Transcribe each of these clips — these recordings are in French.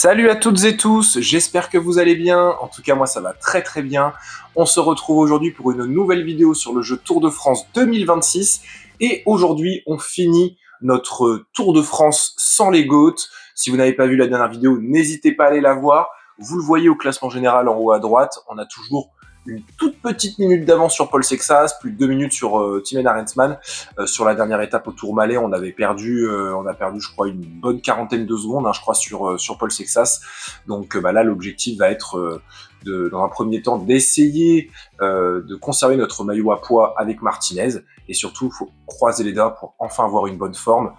Salut à toutes et tous, j'espère que vous allez bien. En tout cas, moi ça va très très bien. On se retrouve aujourd'hui pour une nouvelle vidéo sur le jeu Tour de France 2026. Et aujourd'hui, on finit notre Tour de France sans les GOAT. Si vous n'avez pas vu la dernière vidéo, n'hésitez pas à aller la voir. Vous le voyez au classement général en haut à droite, on a toujours une toute petite minute d'avance sur Paul Sexas, plus de 2 minutes sur Thymen Arensman. Sur la dernière étape au Tourmalet, on a perdu, je crois, une bonne quarantaine de secondes, je crois, sur Paul Sexas. Donc là, l'objectif va être dans un premier temps d'essayer de conserver notre maillot à poids avec Martinez. Et surtout, il faut croiser les doigts pour enfin avoir une bonne forme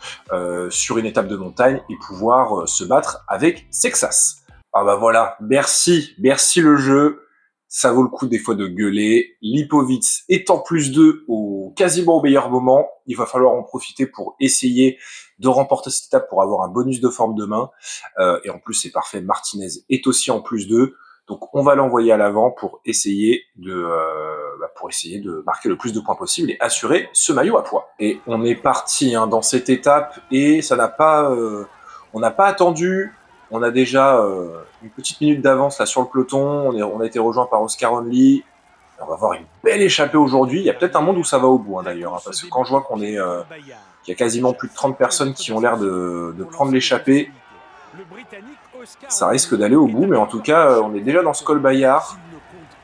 sur une étape de montagne et pouvoir se battre avec Sexas. Ah bah voilà, merci le jeu. Ça vaut le coup des fois de gueuler. Lipovitz est en +2 quasiment au meilleur moment. Il va falloir en profiter pour essayer de remporter cette étape pour avoir un bonus de forme demain. Et en plus, c'est parfait. Martinez est aussi en +2. Donc, on va l'envoyer à l'avant pour essayer de marquer le plus de points possible et assurer ce maillot à poids. Et on est parti dans cette étape et ça n'a pas, on n'a pas attendu. On a déjà une petite minute d'avance là sur le peloton. On a été rejoint par Oscar Only. On va avoir une belle échappée aujourd'hui. Il y a peut-être un monde où ça va au bout d'ailleurs, parce que quand je vois qu'il y a quasiment plus de 30 personnes qui ont l'air de prendre l'échappée, ça risque d'aller au bout. Mais en tout cas, on est déjà dans ce col Bayard.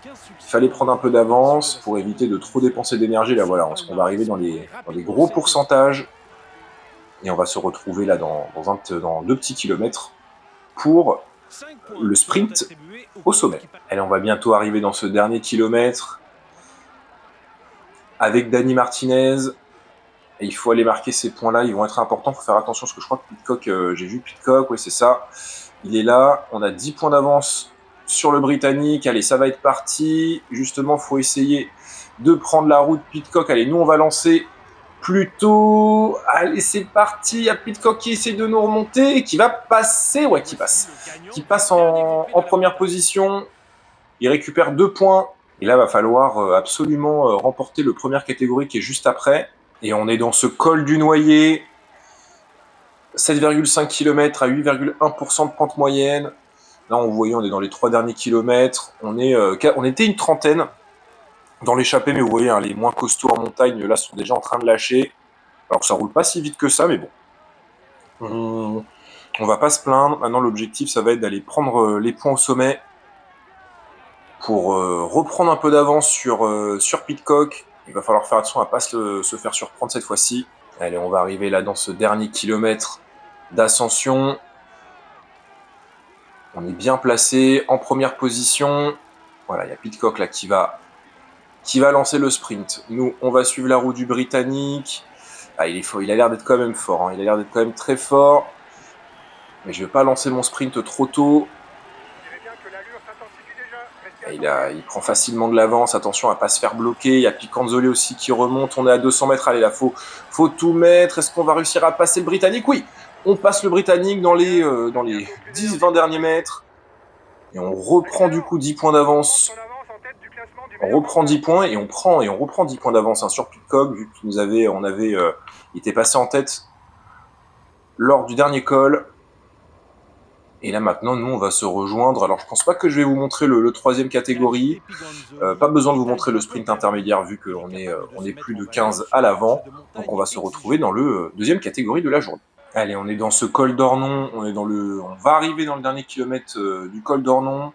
Il fallait prendre un peu d'avance pour éviter de trop dépenser d'énergie. Là voilà, parce qu'on va arriver dans des gros pourcentages et on va se retrouver là dans 2 petits kilomètres pour le sprint au sommet. Allez, on va bientôt arriver dans ce dernier kilomètre avec Dani Martinez. Et il faut aller marquer ces points-là, ils vont être importants. Il faut faire attention parce que je crois que Pidcock, j'ai vu Pidcock, oui c'est ça. Il est là, on a 10 points d'avance sur le Britannique. Allez, ça va être parti. Justement, il faut essayer de prendre la route Pidcock. Allez, nous on va lancer plutôt. Allez, c'est parti. Il y a Pidcock qui essaie de nous remonter et qui va passer. Ouais, qui passe. Qui passe en première position. Il récupère 2 points. Et là, il va falloir absolument remporter le première catégorie qui est juste après. Et on est dans ce col du Noyer. 7,5 km à 8,1% de pente moyenne. Là, vous voyez, on est dans les 3 derniers kilomètres. On était une trentaine dans l'échappée, mais vous voyez, les moins costauds en montagne, là, sont déjà en train de lâcher. Alors, ça roule pas si vite que ça, mais bon. On va pas se plaindre. Maintenant, l'objectif, ça va être d'aller prendre les points au sommet pour reprendre un peu d'avance sur Pidcock. Il va falloir faire attention à pas se faire surprendre cette fois-ci. Allez, on va arriver là dans ce dernier kilomètre d'ascension. On est bien placé, en première position. Voilà, il y a Pidcock là qui va lancer le sprint. Nous, on va suivre la roue du Britannique. Ah, il a l'air d'être quand même fort, il a l'air d'être quand même très fort. Mais je ne vais pas lancer mon sprint trop tôt. Il prend facilement de l'avance, attention à ne pas se faire bloquer. Il y a Picanzoli aussi qui remonte, on est à 200 mètres. Allez, là, faut tout mettre. Est-ce qu'on va réussir à passer le Britannique? Oui, on passe le Britannique dans les 10-20 derniers mètres. Et on reprend du coup 10 points d'avance. On reprend 10 points et on reprend 10 points d'avance sur Pidcock, vu qu'il il était passé en tête lors du dernier col. Et là maintenant, nous, on va se rejoindre. Alors, je pense pas que je vais vous montrer le troisième catégorie. Pas besoin de vous montrer le sprint intermédiaire, vu qu'on est plus de 15 à l'avant. Donc, on va se retrouver dans le deuxième catégorie de la journée. Allez, on est dans ce col d'Ornon. On va arriver dans le dernier kilomètre du col d'Ornon.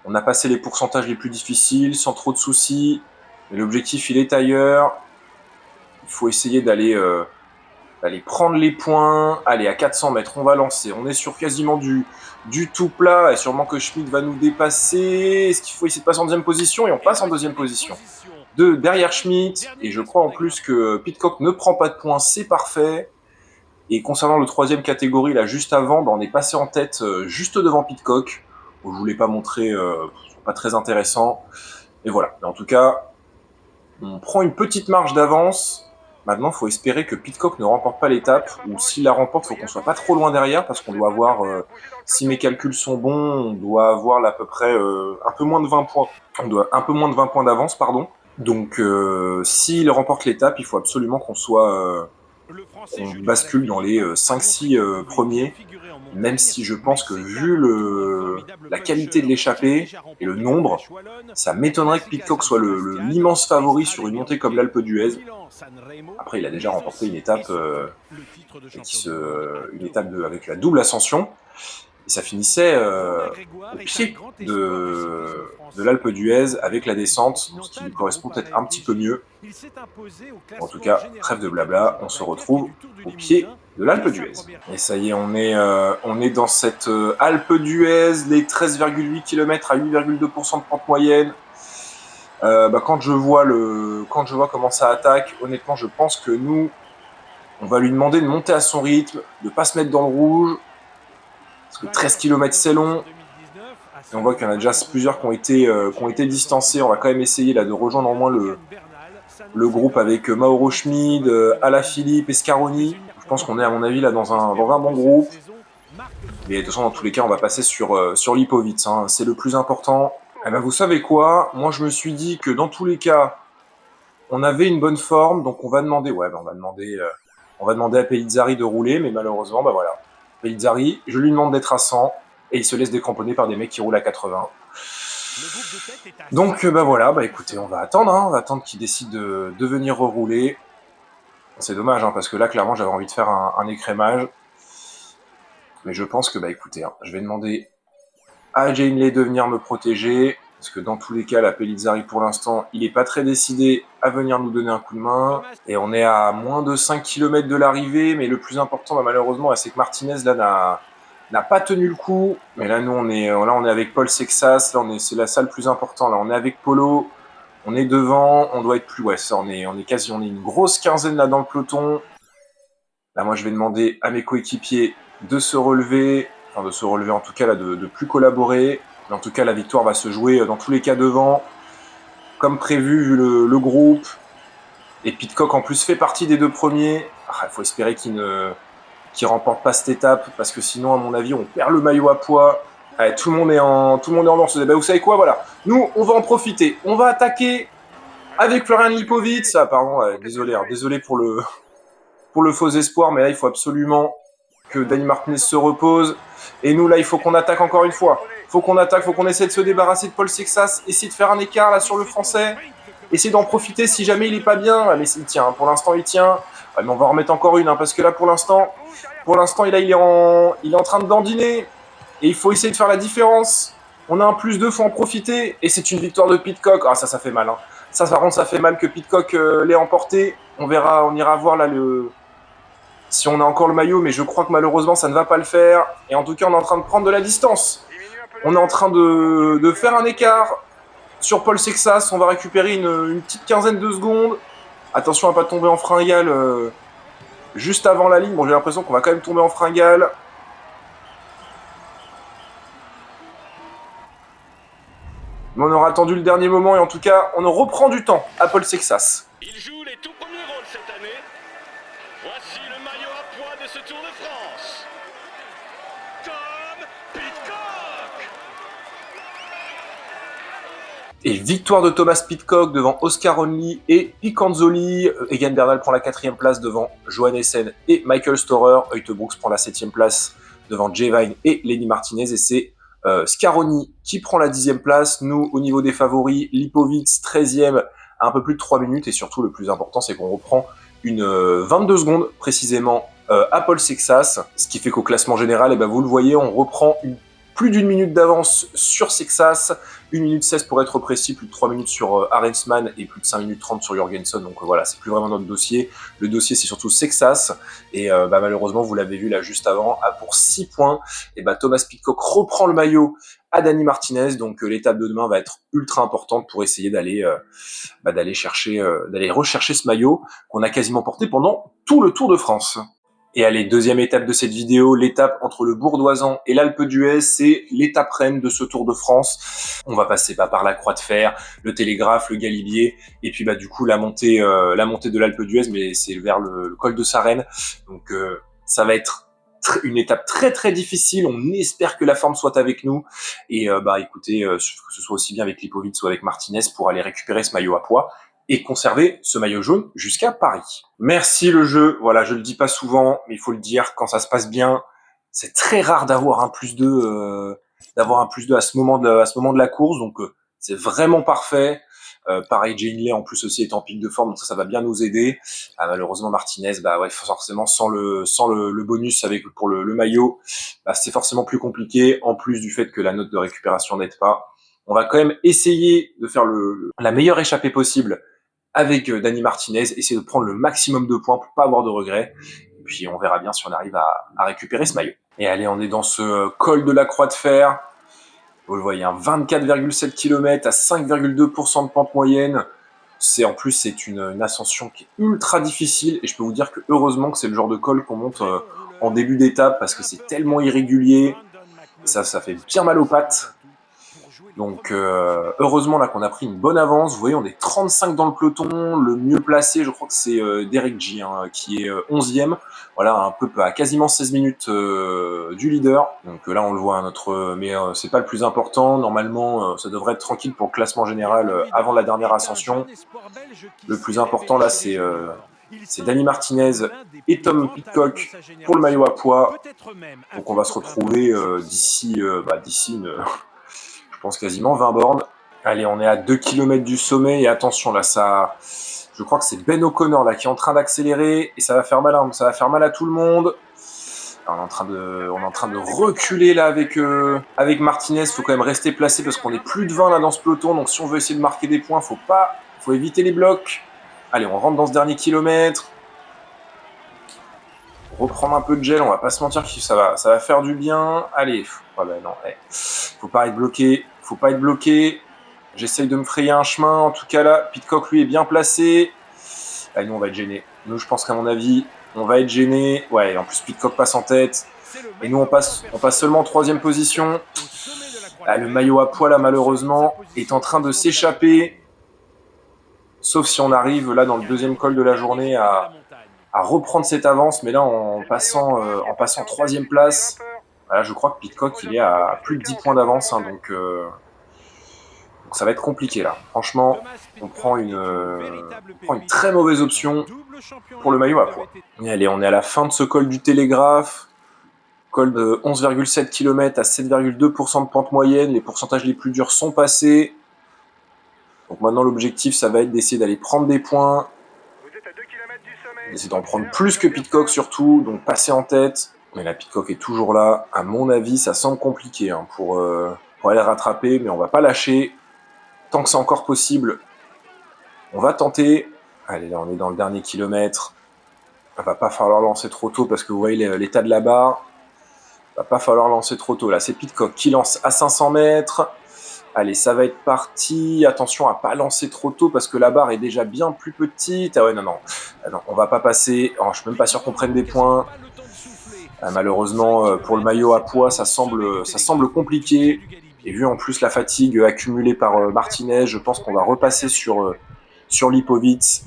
On a passé les pourcentages les plus difficiles, sans trop de soucis. Mais l'objectif, il est ailleurs. Il faut essayer d'aller prendre les points. Allez, à 400 mètres, on va lancer. On est sur quasiment du tout plat. Et sûrement que Schmitt va nous dépasser. Est-ce qu'il faut essayer de passer en deuxième position? Et on passe en deuxième position. Derrière Schmitt. Et je crois en plus que Pidcock ne prend pas de points. C'est parfait. Et concernant le troisième catégorie, là, juste avant, on est passé en tête juste devant Pidcock. Je voulais pas montrer, pas très intéressant. Et voilà. Mais en tout cas, on prend une petite marge d'avance. Maintenant, il faut espérer que Pidcock ne remporte pas l'étape, ou s'il la remporte, il faut qu'on soit pas trop loin derrière, parce qu'on doit avoir, si mes calculs sont bons, on doit avoir à peu près un peu moins de 20 points. On doit un peu moins de 20 points d'avance, pardon. Donc, s'il remporte l'étape, il faut absolument qu'on soit on bascule dans les 5-6 premiers, même si je pense que vu la qualité de l'échappée et le nombre, ça m'étonnerait que Pidcock soit l'immense favori sur une montée comme l'Alpe d'Huez. Après, il a déjà remporté une étape, avec la double ascension. Et ça finissait au pied de l'Alpe d'Huez avec la descente, ce qui lui correspond peut-être un petit peu mieux. En tout cas, trêve de blabla, on se retrouve au pied de l'Alpe d'Huez. Et ça y est, on est dans cette Alpe d'Huez, les 13,8 km à 8,2% de pente moyenne. Quand je vois comment ça attaque, honnêtement, je pense que nous, on va lui demander de monter à son rythme, de pas se mettre dans le rouge, parce que 13 km c'est long. Et on voit qu'il y en a déjà plusieurs qui ont été distancés. On va quand même essayer là de rejoindre au moins le groupe avec Mauro Schmid, Alaphilippe et Scaroni. Je pense qu'on est à mon avis là dans un bon groupe. Mais de toute façon, dans tous les cas, on va passer sur Lipovic. Hein. C'est le plus important. Eh ben, vous savez quoi? Moi, je me suis dit que dans tous les cas, on avait une bonne forme, donc on va demander à Pellizzari de rouler, mais malheureusement, voilà. Pellizzari, je lui demande d'être à 100, et il se laisse décramponner par des mecs qui roulent à 80. Donc voilà, écoutez, on va attendre qu'il décide de venir rerouler. C'est dommage, hein, parce que là, clairement, j'avais envie de faire un écrémage. Mais je pense que, écoutez, je vais demander à Janeley de venir me protéger, parce que dans tous les cas, la Pellizzari, pour l'instant, il n'est pas très décidé à venir nous donner un coup de main. Et on est à moins de 5 km de l'arrivée, mais le plus important, malheureusement, c'est que Martinez, là, n'a pas tenu le coup. Mais là, nous, on est avec Paul Sexas, là, c'est la plus importante. Là, on est avec Polo, on est devant, on doit être plus... Ouais, ça, on est une grosse quinzaine là dans le peloton. Là, moi, je vais demander à mes coéquipiers de se relever, en tout cas, là, de plus collaborer. Mais en tout cas, la victoire va se jouer dans tous les cas devant, comme prévu, vu le groupe. Et Pidcock, en plus, fait partie des deux premiers. Il faut espérer qu'il remporte pas cette étape, parce que sinon, à mon avis, on perd le maillot à poids. Allez, tout le monde est en danse. Vous savez quoi, voilà. Nous, on va en profiter. On va attaquer avec Florian Lipovic. Désolé pour le faux espoir, mais là, il faut absolument que Dani Martinez se repose. Et nous, là, il faut qu'on attaque encore une fois. Faut qu'on essaie de se débarrasser de Paul Sexas, essayer de faire un écart là sur le français, essayer d'en profiter si jamais il est pas bien. Mais il tient, pour l'instant il tient. Mais on va en remettre encore une, parce que là pour l'instant, il est en train de dandiner. Et il faut essayer de faire la différence. On a un +2, faut en profiter. Et c'est une victoire de Pidcock. Ça fait mal. Hein. Ça, par contre, ça fait mal que Pidcock l'ait emporté. On ira voir là si on a encore le maillot, mais je crois que malheureusement ça ne va pas le faire. Et en tout cas, on est en train de prendre de la distance. On est en train de faire un écart sur Paul Sexas. On va récupérer une petite quinzaine de secondes. Attention à ne pas tomber en fringale juste avant la ligne. Bon, j'ai l'impression qu'on va quand même tomber en fringale. Mais on aura attendu le dernier moment et en tout cas, on reprend du temps à Paul Sexas. Il joue les tout premiers rôles cette année. Voici le maillot à poids de ce Tour de France. Tom Pidcock. Et victoire de Thomas Pidcock devant Oscar Onley et Picanzoli. Egan Bernal prend la 4e place devant Johan Essen et Michael Storer. Hoyte Brooks prend la 7e place devant Jay Vine et Lenny Martinez. Et c'est Scaroni qui prend la 10e place. Nous, au niveau des favoris, Lipovic 13e à un peu plus de 3 minutes. Et surtout, le plus important, c'est qu'on reprend une 22 secondes précisément à Paul Sexas. Ce qui fait qu'au classement général, vous le voyez, on reprend plus d'une minute d'avance sur Sexas, 1 minute 16 pour être précis, plus de 3 minutes sur Arensman et plus de 5 minutes 30 sur Jorgensen. Donc voilà, c'est plus vraiment notre dossier. Le dossier, c'est surtout Sexas. Et malheureusement, vous l'avez vu là juste avant, pour 6 points, et Thomas Pidcock reprend le maillot à Dani Martinez. Donc l'étape de demain va être ultra importante pour essayer d'aller rechercher ce maillot qu'on a quasiment porté pendant tout le Tour de France. Et allez, deuxième étape de cette vidéo, l'étape entre le Bourdoisan et l'Alpe d'Huez, c'est l'étape reine de ce Tour de France. On va passer par la Croix de Fer, le Télégraphe, le Galibier, et puis du coup la montée de l'Alpe d'Huez, mais c'est vers le col de Sarenne. Donc ça va être une étape très très difficile. On espère que la forme soit avec nous. Et écoutez, que ce soit aussi bien avec Lipovic ou avec Martinez pour aller récupérer ce maillot à poids et conserver ce maillot jaune jusqu'à Paris. Merci le jeu, voilà, je le dis pas souvent, mais il faut le dire, quand ça se passe bien, c'est très rare d'avoir un plus 2, à ce moment de la course, donc c'est vraiment parfait. Pareil, Jane Lee en plus aussi est en pic de forme, donc ça va bien nous aider. Malheureusement Martinez, bah ouais, forcément sans le bonus pour le maillot, bah, c'est forcément plus compliqué, en plus du fait que la note de récupération n'aide pas. On va quand même essayer de faire la meilleure échappée possible avec Dani Martinez, essayer de prendre le maximum de points pour pas avoir de regrets. Et puis on verra bien si on arrive à récupérer ce maillot. Et allez, on est dans ce col de la Croix de Fer. Vous le voyez, 24,7 km à 5,2% de pente moyenne. C'est une ascension qui est ultra difficile. Et je peux vous dire que heureusement que c'est le genre de col qu'on monte en début d'étape parce que c'est tellement irrégulier. Ça fait bien mal aux pattes. Donc heureusement là qu'on a pris une bonne avance. Vous voyez, on est 35 dans le peloton. Le mieux placé, je crois que c'est Derek G qui est 11e. Voilà, un peu à quasiment 16 minutes du leader. Donc là on le voit, mais c'est pas le plus important. Normalement, ça devrait être tranquille pour le classement général avant la dernière ascension. Le plus important là, c'est Dani Martinez et Tom Pidcock pour le maillot à poids. Donc on va se retrouver d'ici je pense quasiment 20 bornes. Allez, on est à 2 km du sommet et attention là, je crois que c'est Ben O'Connor là qui est en train d'accélérer et ça va faire mal à tout le monde. Alors, on est en train de reculer là avec Martinez. Faut quand même rester placé parce qu'on est plus de 20 là dans ce peloton. Donc si on veut essayer de marquer des points, faut éviter les blocs. Allez, on rentre dans ce dernier kilomètre. Reprendre un peu de gel, on va pas se mentir que ça va faire du bien. Allez, faut pas être bloqué. J'essaye de me frayer un chemin. En tout cas là, Pidcock lui est bien placé. Allez, nous on va être gênés. Nous, je pense qu'à mon avis, on va être gênés. Ouais, en plus Pidcock passe en tête. Et nous on passe seulement en 3e position. Le maillot à poids là, malheureusement, est en train de s'échapper. Sauf si on arrive là dans le 2e col de la journée à reprendre cette avance, mais là en passant 3e place, voilà, je crois que Pidcock il est à plus de 10 points d'avance, donc ça va être compliqué là. Franchement, on prend une très mauvaise option pour le maillot à poids. Et allez, on est à la fin de ce col du Télégraphe, col de 11,7 km à 7,2% de pente moyenne, les pourcentages les plus durs sont passés. Donc maintenant l'objectif ça va être d'essayer d'aller prendre des points, essayer d'en prendre plus que Pidcock surtout, donc passer en tête. Mais la Pidcock est toujours là. À mon avis, ça semble compliqué pour aller rattraper, mais on va pas lâcher. Tant que c'est encore possible, on va tenter. Allez, là, on est dans le dernier kilomètre. Il va pas falloir lancer trop tôt parce que vous voyez l'état de la barre. Il va pas falloir lancer trop tôt. Là, c'est Pidcock qui lance à 500 mètres. Allez, ça va être parti. Attention à pas lancer trop tôt parce que la barre est déjà bien plus petite. Ah ouais, non, on va pas passer. Oh, je suis même pas sûr qu'on prenne des points. Malheureusement, pour le maillot à poids, ça semble compliqué. Et vu en plus la fatigue accumulée par Martinez, je pense qu'on va repasser sur Lipovic.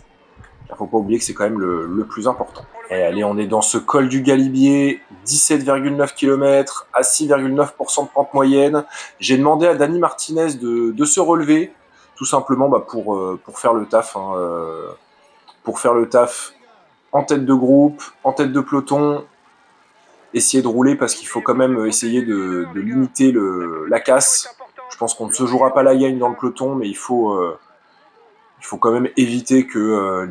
Il faut pas oublier que c'est quand même le plus important. Et allez, on est dans ce col du Galibier, 17,9 km à 6,9% de pente moyenne. J'ai demandé à Dani Martinez de se relever, tout simplement pour faire le taf. Pour faire le taf en tête de groupe, en tête de peloton, essayer de rouler parce qu'il faut quand même essayer de limiter la casse. Je pense qu'on ne se jouera pas la gagne dans le peloton, mais il faut quand même éviter que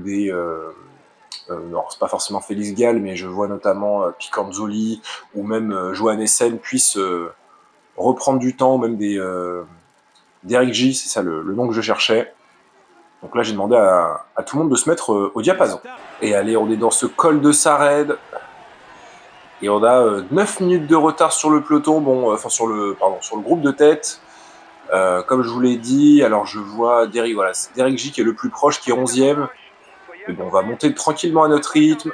non, c'est pas forcément Félix Gall, mais je vois notamment Picanzoli ou même Johannessen puissent reprendre du temps, ou même Derek J, c'est ça le nom que je cherchais. Donc là, j'ai demandé à tout le monde de se mettre au diapason. Et allez, on est dans ce col de Sarred. Et on a 9 minutes de retard sur le peloton, sur le groupe de tête. Comme je vous l'ai dit, alors je vois c'est Derek J qui est le plus proche, qui est 11e. Mais bon, on va monter tranquillement à notre rythme.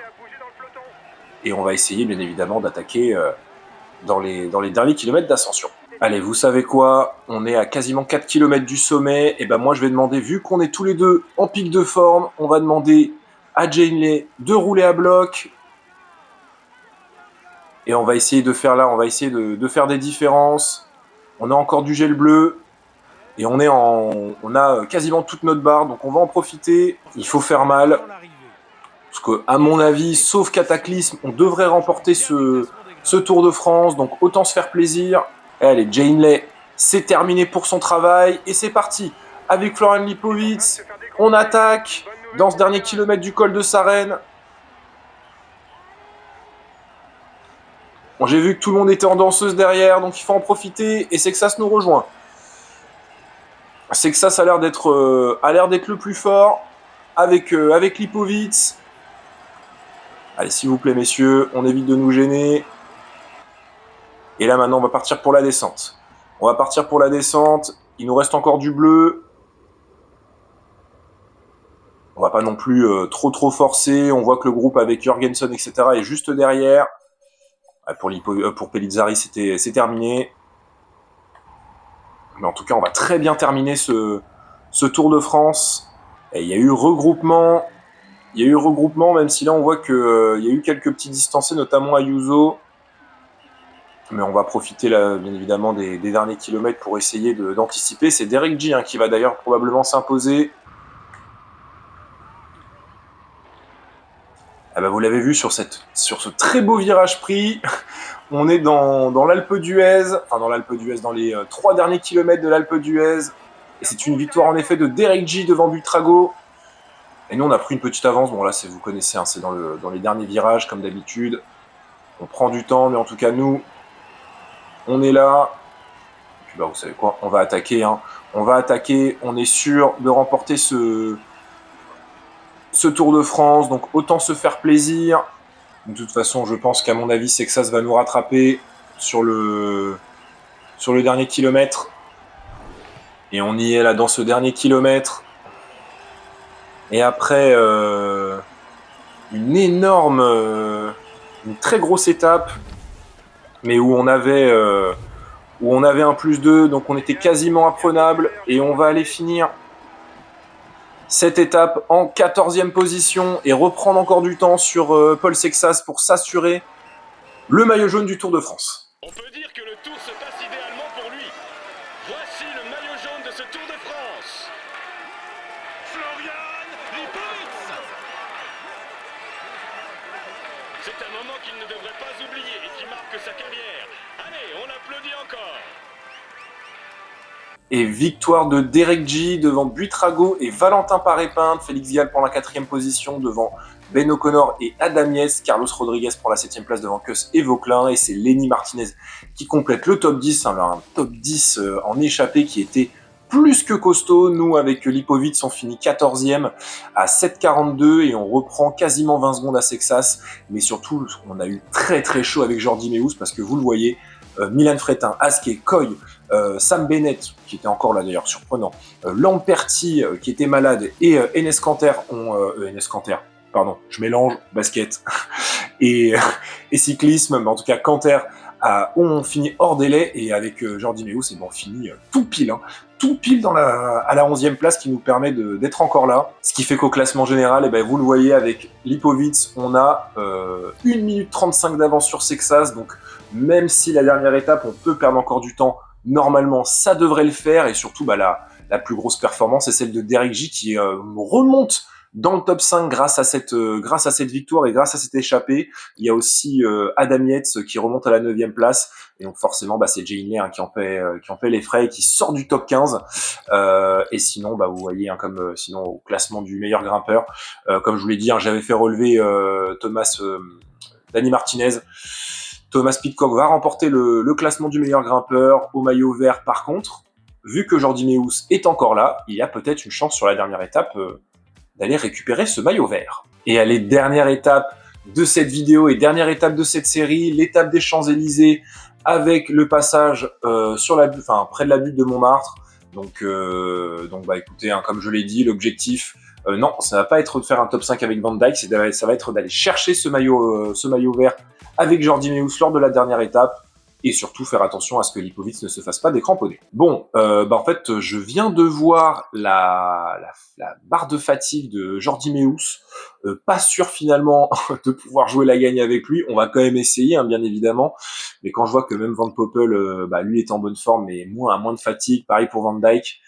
Et on va essayer, bien évidemment, d'attaquer dans les derniers kilomètres d'ascension. Allez, vous savez quoi? On est à quasiment 4 km du sommet. Et ben moi, je vais demander, vu qu'on est tous les deux en pic de forme, on va demander à Jane Lee de rouler à bloc. Et on va essayer de faire des différences. On a encore du gel bleu. Et on a quasiment toute notre barre, donc on va en profiter. Il faut faire mal. Parce que, à mon avis, sauf cataclysme, on devrait remporter ce Tour de France. Donc autant se faire plaisir. Et allez, Jay Hindley, c'est terminé pour son travail. Et c'est parti. Avec Florian Lipowitz, on attaque dans ce dernier kilomètre du col de Sarenne. Bon, j'ai vu que tout le monde était en danseuse derrière, donc il faut en profiter. Et c'est que ça nous rejoint. C'est que ça a l'air d'être le plus fort avec Lipowitz. Allez, s'il vous plaît, messieurs, on évite de nous gêner. Et là, maintenant, on va partir pour la descente. Il nous reste encore du bleu. On va pas non plus trop forcer. On voit que le groupe avec Jorgensen, etc. est juste derrière. Pour Pellizzari, c'est terminé. Mais en tout cas, on va très bien terminer ce Tour de France. Et il y a eu regroupement. Même si là, on voit qu'il y a eu quelques petits distancés, notamment Ayuso. Mais on va profiter, là, bien évidemment, des derniers kilomètres pour essayer d'anticiper. C'est Derek G qui va d'ailleurs probablement s'imposer. Ah bah, vous l'avez vu sur ce très beau virage pris. On est dans l'Alpe d'Huez, dans les 3 derniers kilomètres de l'Alpe d'Huez. Et c'est une victoire en effet de Derek G devant Buitrago. Et nous, on a pris une petite avance. Bon, là, vous connaissez, c'est dans les derniers virages, comme d'habitude. On prend du temps, mais en tout cas, nous, on est là. Et puis, bah, vous savez quoi, on va attaquer. On est sûr de remporter ce Tour de France. Donc, autant se faire plaisir. De toute façon, je pense qu'à mon avis, c'est que ça va nous rattraper sur le dernier kilomètre. Et on y est là dans ce dernier kilomètre. Et après une très grosse étape, mais où on avait un +2, donc on était quasiment imprenable. Et on va aller finir cette étape en 14e position et reprendre encore du temps sur Paul Sexas pour s'assurer le maillot jaune du Tour de France. On peut dire que le Tour se passe idéalement pour lui. Voici le maillot jaune de ce Tour de France. Florian Lipowitz. C'est un moment qu'il ne devrait pas oublier et qui marque sa carrière. Allez, on applaudit encore. Et victoire de Derek G devant Buitrago et Valentin Paré-Pinte. Félix Gall pour la 4e position devant Ben O'Connor et Adam Yates. Carlos Rodriguez pour la 7e place devant Kuss et Vauclin. Et c'est Lenny Martinez qui complète le top 10. Un top 10 en échappée qui était plus que costaud. Nous, avec Lipowitz, on finit 14e à 7,42 et on reprend quasiment 20 secondes à Sexas. Mais surtout, on a eu très très chaud avec Jordi Meeus parce que vous le voyez, Milan Fretin, Aske, Coy, Sam Bennett, qui était encore là d'ailleurs, surprenant, Lamperti, qui était malade, et Enes Kanter je mélange basket et cyclisme, mais en tout cas Kanter ont fini hors délai, et avec Jordi Meeus, on finit tout pile à la 11e place, qui nous permet d'être encore là, ce qui fait qu'au classement général, vous le voyez, avec Lipowitz, on a 1 minute 35 d'avance sur Sexas, donc même si la dernière étape, on peut perdre encore du temps, normalement, ça devrait le faire. Et surtout, la plus grosse performance est celle de Derek G qui remonte dans le top 5 grâce à cette victoire et grâce à cette échappée. Il y a aussi Adam Yates qui remonte à la 9e place. Et donc forcément, c'est Jay Hindley qui en paie les frais et qui sort du top 15. Et sinon, vous voyez, sinon au classement du meilleur grimpeur, comme je vous l'ai dit, j'avais fait relever Dani Martinez. Thomas Pidcock va remporter le classement du meilleur grimpeur au maillot vert. Par contre, vu que Jordi Meeus est encore là, il y a peut-être une chance sur la dernière étape d'aller récupérer ce maillot vert. Et allez, dernière étape de cette vidéo et dernière étape de cette série, l'étape des Champs-Élysées avec le passage près de la butte de Montmartre. Donc écoutez, comme je l'ai dit, l'objectif, non, ça va pas être de faire un top 5 avec Van Dijk, ça va être d'aller chercher ce maillot vert avec Jordi Meeus lors de la dernière étape. et surtout faire attention à ce que Lipovic ne se fasse pas décramponner. Bon, en fait, je viens de voir la barre de fatigue de Jordi Meus. Pas sûr finalement de pouvoir jouer la gagne avec lui. On va quand même essayer, hein, bien évidemment. Mais quand je vois que même Van Poppel, lui est en bonne forme, mais moins de fatigue, pareil pour Van Dijk.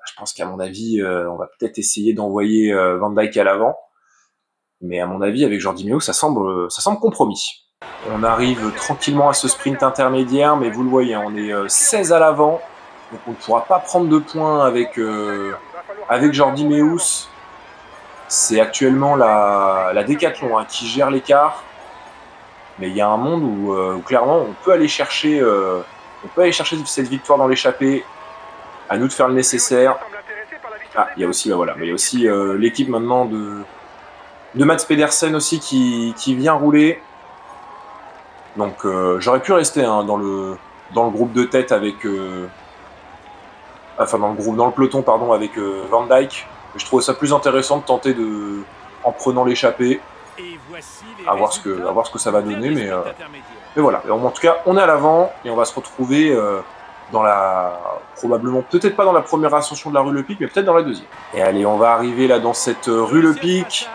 Je pense qu'à mon avis, on va peut-être essayer d'envoyer Van Dijk à l'avant. Mais à mon avis, avec Jordi Meus, ça semble compromis. On arrive tranquillement à ce sprint intermédiaire, mais vous le voyez, on est 16 à l'avant, donc on ne pourra pas prendre de points avec Jordi Meus. C'est actuellement la Décathlon qui gère l'écart, mais il y a un monde où clairement on peut aller chercher cette victoire dans l'échappée. À nous de faire le nécessaire. Ah, il y a aussi l'équipe maintenant de Mats Pedersen aussi qui vient rouler. Donc j'aurais pu rester dans le groupe de tête avec dans le peloton pardon avec Van Dijk. Je trouve ça plus intéressant de tenter en prenant l'échappée. À voir ce que ça va donner, mais voilà. Et en tout cas, on est à l'avant et on va se retrouver probablement peut-être pas dans la première ascension de la rue Le Pic, mais peut-être dans la deuxième. Et allez, on va arriver là dans cette rue Le Pic.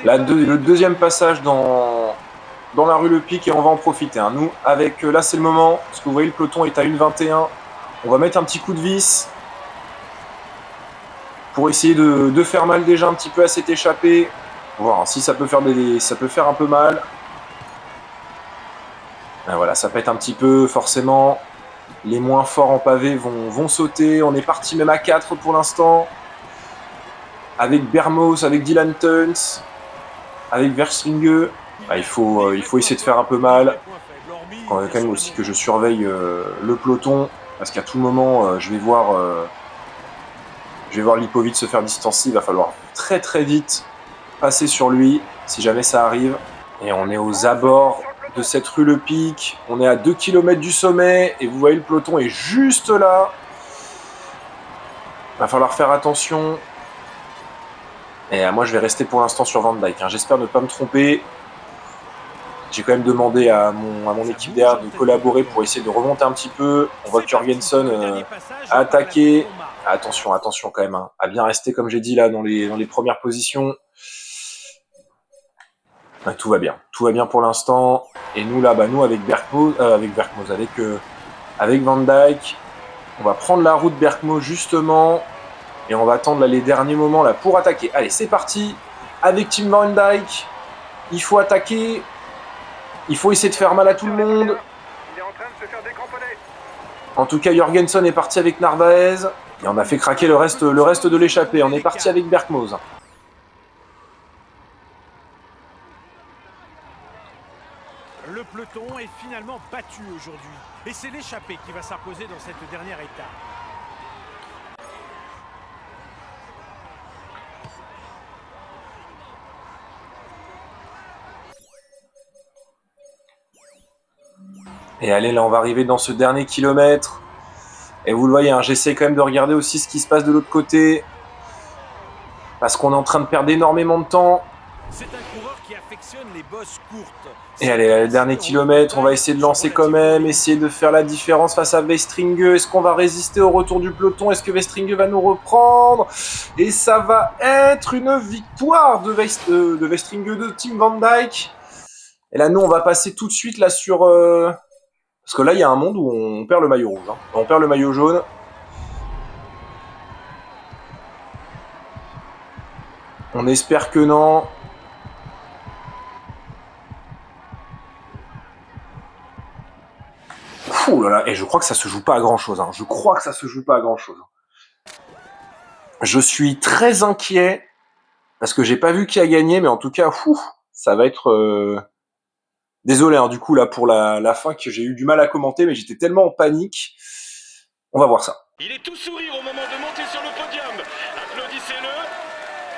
Le deuxième passage dans la rue Le Pic et on va en profiter. Hein. Nous, là c'est le moment, parce que vous voyez le peloton est à 1,21. On va mettre un petit coup de vis pour essayer de faire mal déjà un petit peu à cette échappée. On va voir si ça peut faire un peu mal. Et voilà, ça pète un petit peu forcément. Les moins forts en pavé vont sauter. On est parti même à 4 pour l'instant. Avec Bermos, avec Dylan Teuns, avec Verstringue. Il faut essayer de faire un peu mal. Quand même aussi que je surveille le peloton. Parce qu'à tout moment, je vais voir Lipovic se faire distancer. Il va falloir très très vite passer sur lui, si jamais ça arrive. Et on est aux abords de cette rue Le Pic. On est à 2 km du sommet. Et vous voyez, le peloton est juste là. Il va falloir faire attention. Et moi, je vais rester pour l'instant sur Van Dijk. Hein. J'espère ne pas me tromper. J'ai quand même demandé à mon équipe derrière de collaborer pour essayer de remonter un petit peu. On voit que Jorgensen a attaqué. Attention quand même, hein, à bien rester, comme j'ai dit là, dans les premières positions. Tout va bien pour l'instant. Et nous là, nous avec avec Van Dijk, on va prendre la route Berkmo justement. Et on va attendre là, les derniers moments là pour attaquer. Allez, c'est parti. Avec Tim Van Dijk, il faut attaquer. Il faut essayer de faire mal à tout le monde. En tout cas, Jorgensen est parti avec Narvaez. Et on a fait craquer le reste de l'échappée. On est parti avec Berkmoz. Le peloton est finalement battu aujourd'hui. Et c'est l'échappée qui va s'imposer dans cette dernière étape. Et allez, là, on va arriver dans ce dernier kilomètre. Et vous le voyez, hein, j'essaie quand même de regarder aussi ce qui se passe de l'autre côté. Parce qu'on est en train de perdre énormément de temps. C'est un coureur qui affectionne les bosses courtes. Et allez, là, le dernier kilomètre, on va essayer de lancer quand même, essayer de faire la différence face à Verstringue. Est-ce qu'on va résister au retour du peloton? Est-ce que Verstringue va nous reprendre? Et ça va être une victoire de Verstringue, de Tim Van Dijk. Et là, nous, on va passer tout de suite là sur... Parce que là, il y a un monde où on perd le maillot rouge. Hein. On perd le maillot jaune. On espère que non. Ouh là là, et je crois que ça se joue pas à grand chose. Hein. Je suis très inquiet parce que j'ai pas vu qui a gagné, mais en tout cas, ça va être. Désolé, hein, du coup là pour la fin que j'ai eu du mal à commenter, mais j'étais tellement en panique. On va voir ça. Il est tout sourire au moment de monter sur le podium. Applaudissez-le.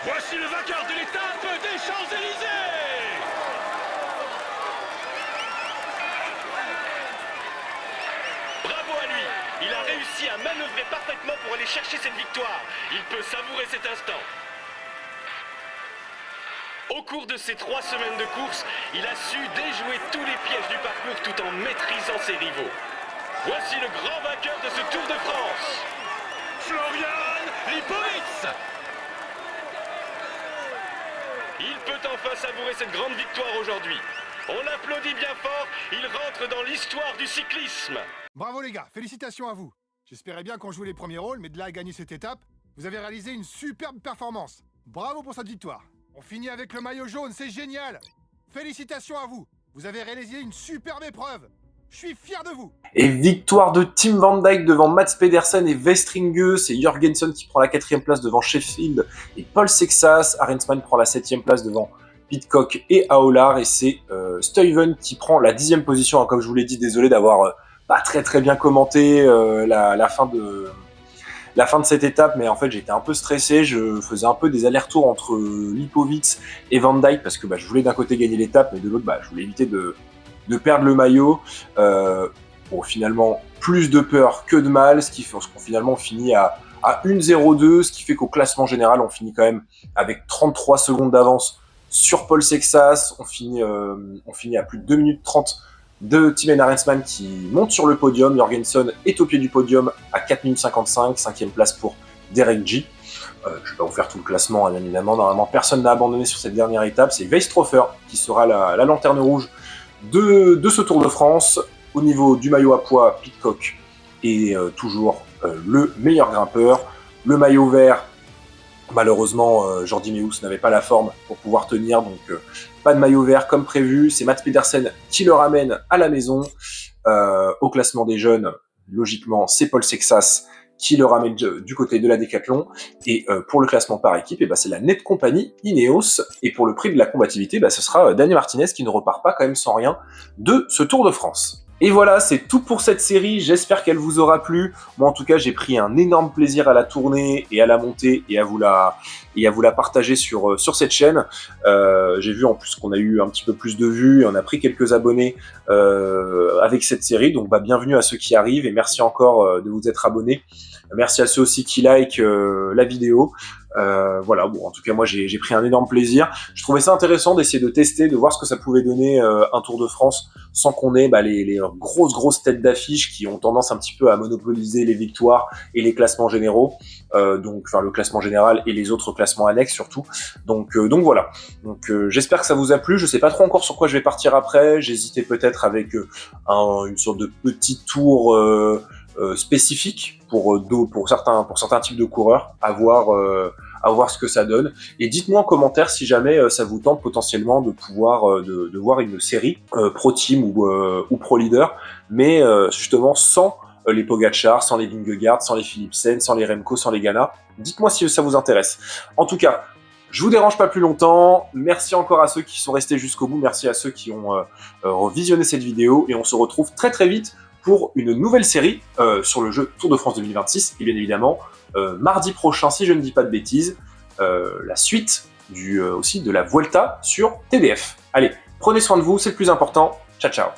Voici le vainqueur de l'étape des Champs-Élysées. Bravo à lui. Il a réussi à manœuvrer parfaitement pour aller chercher cette victoire. Il peut savourer cet instant. Au cours de ces 3 semaines de course, il a su déjouer tous les pièges du parcours tout en maîtrisant ses rivaux. Voici le grand vainqueur de ce Tour de France, Florian Lipowitz. Il peut enfin savourer cette grande victoire aujourd'hui. On applaudit bien fort, il rentre dans l'histoire du cyclisme. Bravo les gars, félicitations à vous. J'espérais bien qu'on jouait les premiers rôles, mais de là à gagner cette étape, vous avez réalisé une superbe performance. Bravo pour cette victoire. On finit avec le maillot jaune, c'est génial. Félicitations à vous. Vous avez réalisé une superbe épreuve. Je suis fier de vous. Et victoire de Tim Van Dijk devant Mats Pedersen et Westringue. C'est Jorgensen qui prend la 4e place devant Sheffield et Paul Sexas. Arensman prend la 7e place devant Pidcock et Aolar. Et c'est Stuyven qui prend la 10e position. Hein, comme je vous l'ai dit, désolé d'avoir pas très bien commenté la fin de cette étape, mais en fait j'étais un peu stressé, je faisais un peu des allers-retours entre Lipowitz et Van Dijk, parce que je voulais d'un côté gagner l'étape, mais de l'autre je voulais éviter de perdre le maillot. Bon, finalement, plus de peur que de mal, ce qui fait qu'on finalement finit à 1,02, ce qui fait qu'au classement général, on finit quand même avec 33 secondes d'avance sur Paul Sexas, on finit à plus de 2 minutes 30 de Thymen Arensman qui monte sur le podium. Jorgensen est au pied du podium à 4 minutes 55, 5e place pour Derek G. Je ne vais pas vous faire tout le classement, bien évidemment. Normalement, personne n'a abandonné sur cette dernière étape. C'est Weistrofer qui sera la lanterne rouge de ce Tour de France. Au niveau du maillot à pois, Pidcock est toujours le meilleur grimpeur. Le maillot vert, malheureusement, Jordi Meeus n'avait pas la forme pour pouvoir tenir, donc pas de maillot vert comme prévu. C'est Mats Pedersen qui le ramène à la maison. Au classement des jeunes, logiquement, c'est Paul Sexas qui le ramène du côté de la Décathlon. Et pour le classement par équipe, c'est la Netcompany Ineos. Et pour le prix de la combativité, ce sera Daniel Martinez qui ne repart pas quand même sans rien de ce Tour de France. Et voilà, c'est tout pour cette série, j'espère qu'elle vous aura plu. Moi en tout cas, j'ai pris un énorme plaisir à la tourner et à la monter et à vous la partager sur cette chaîne. J'ai vu en plus qu'on a eu un petit peu plus de vues et on a pris quelques abonnés avec cette série. Donc bienvenue à ceux qui arrivent et merci encore de vous être abonnés. Merci à ceux aussi qui like la vidéo. Voilà, bon, en tout cas moi j'ai pris un énorme plaisir. Je trouvais ça intéressant d'essayer de tester, de voir ce que ça pouvait donner un Tour de France sans qu'on ait les grosses têtes d'affiche qui ont tendance un petit peu à monopoliser les victoires et les classements généraux, donc le classement général et les autres classements annexes surtout. Donc voilà. Donc j'espère que ça vous a plu. Je sais pas trop encore sur quoi je vais partir après. J'hésitais peut-être avec une sorte de petit tour spécifique pour certains types de coureurs, à voir ce que ça donne. Et dites-moi en commentaire si jamais ça vous tente potentiellement de pouvoir de voir une série Pro Team ou Pro Leader, mais justement sans les Pogacar, sans les Vingegaard, sans les Philipsen, sans les Remco, sans les Ghana. Dites-moi si ça vous intéresse. En tout cas, je vous dérange pas plus longtemps. Merci encore à ceux qui sont restés jusqu'au bout. Merci à ceux qui ont visionné cette vidéo. Et on se retrouve très vite pour une nouvelle série sur le jeu Tour de France 2026. Et bien évidemment, mardi prochain, si je ne dis pas de bêtises, la suite aussi de la Vuelta sur TDF. Allez, prenez soin de vous, c'est le plus important. Ciao, ciao.